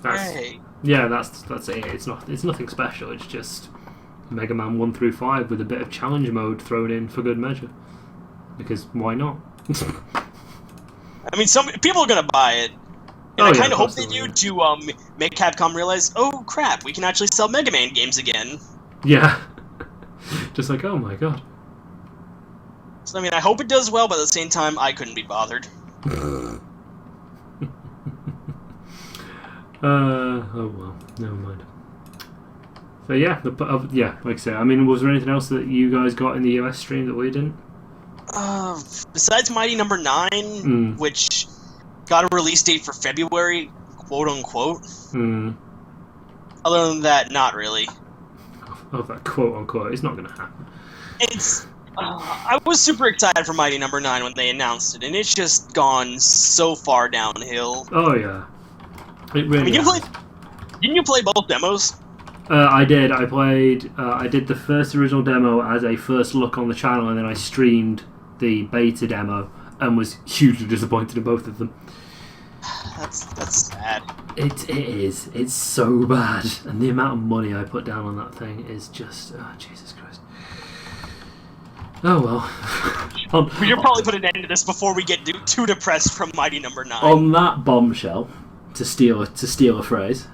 Hey. Yeah, that's it. It's nothing special. It's just Mega Man 1 through 5 with a bit of challenge mode thrown in for good measure. Because why not? I mean, some people are gonna buy it. And I kind of hope they do to make Capcom realize, oh crap, we can actually sell Mega Man games again. Yeah. Just like, oh my god. So, I mean, I hope it does well, but at the same time, I couldn't be bothered. Oh well, never mind. So yeah, like I say, I mean, was there anything else that you guys got in the US stream that we didn't? Besides Mighty Number 9, which got a release date for February, quote unquote. Other than that, not really. Oh, that quote unquote, it's not going to happen. I was super excited for Mighty Number 9 when they announced it, and it's just gone so far downhill. Oh yeah, it really. Didn't you play both demos? I did. I played. I did the first original demo as a first look on the channel, and then I streamed the beta demo, and was hugely disappointed in both of them. That's sad. It is. It's so bad, and the amount of money I put down on that thing is just Jesus Christ. Oh well. We should probably put an end to this before we get too depressed from Mighty Number 9. On that bombshell, to steal a phrase.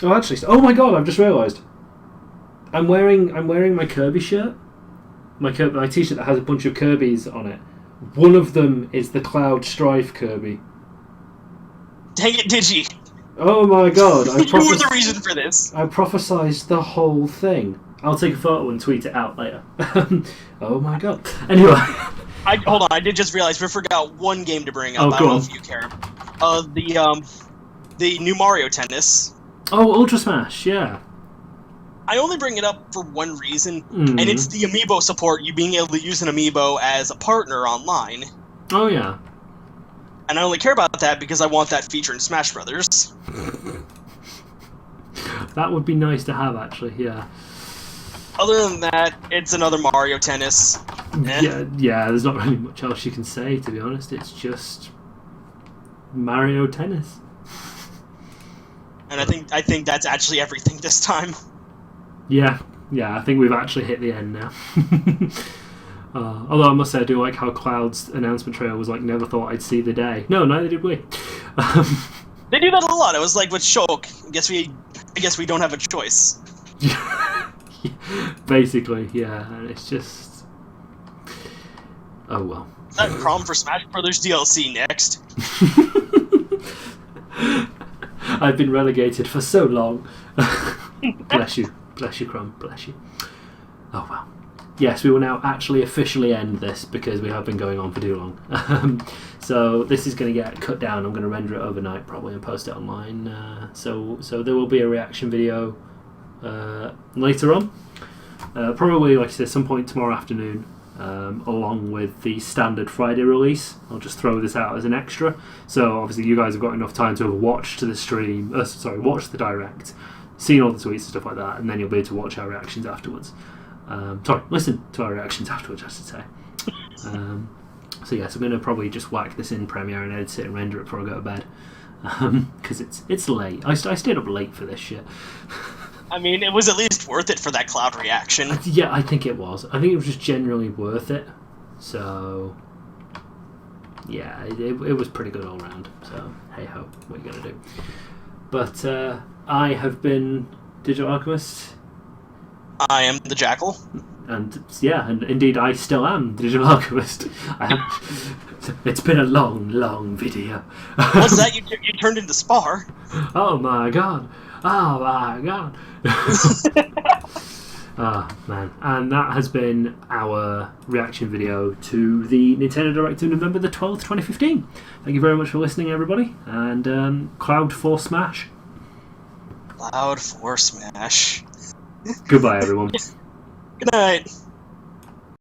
Oh, actually, oh my god! I've just realised. I'm wearing my Kirby shirt. My T-shirt that has a bunch of Kirbys on it. One of them is the Cloud Strife Kirby. Dang it, Digi! Oh my god! You were the reason for this. I prophesized the whole thing. I'll take a photo and tweet it out later. Oh my god! Anyway, hold on. I did just realize we forgot one game to bring up. Oh, I don't know if you care. The new Mario Tennis. Oh, Ultra Smash, yeah. I only bring it up for one reason, and it's the amiibo support, you being able to use an amiibo as a partner online. Oh, yeah. And I only care about that because I want that feature in Smash Brothers. That would be nice to have, actually, yeah. Other than that, it's another Mario Tennis. Yeah, there's not really much else you can say, to be honest. It's just Mario Tennis. And I think that's actually everything this time. Yeah, I think we've actually hit the end now. Although I must say I do like how Cloud's announcement trailer was like, never thought I'd see the day. No, neither did we. They do that a lot. It was like with Shulk. I guess we don't have a choice. Basically, yeah, and it's just... Oh well. Is that Crom for Smash Brothers DLC next? I've been relegated for so long. Bless you, Crom, bless you. Oh well. Yes, we will now actually officially end this because we have been going on for too long. So this is going to get cut down. I'm going to render it overnight probably and post it online. So there will be a reaction video later on. Probably, like I said, some point tomorrow afternoon. Along with the standard Friday release. I'll just throw this out as an extra. So obviously you guys have got enough time to have watched the stream, watch the direct, seen all the tweets and stuff like that, and then you'll be able to watch our reactions afterwards. Sorry, listen to our reactions afterwards, I should say. So yes, I'm going to probably just whack this in Premiere and edit it and render it before I go to bed. Because it's late. I stayed up late for this shit. I mean, it was at least worth it for that cloud reaction. Yeah, I think it was. I think it was just generally worth it. So, yeah, it was pretty good all round. So, hey ho, what are you going to do? But I have been Digital Alchemist. I am the Jackel. And yeah, and indeed I still am Digital Alchemist. It's been a long, long video. What's that? You turned into Spar. Oh my god. Oh my god. Oh man. And that has been our reaction video to the Nintendo Direct of November the 12th, 2015. Thank you very much for listening, everybody. And Cloud 4 Smash. Cloud 4 Smash. Goodbye, everyone. Good night.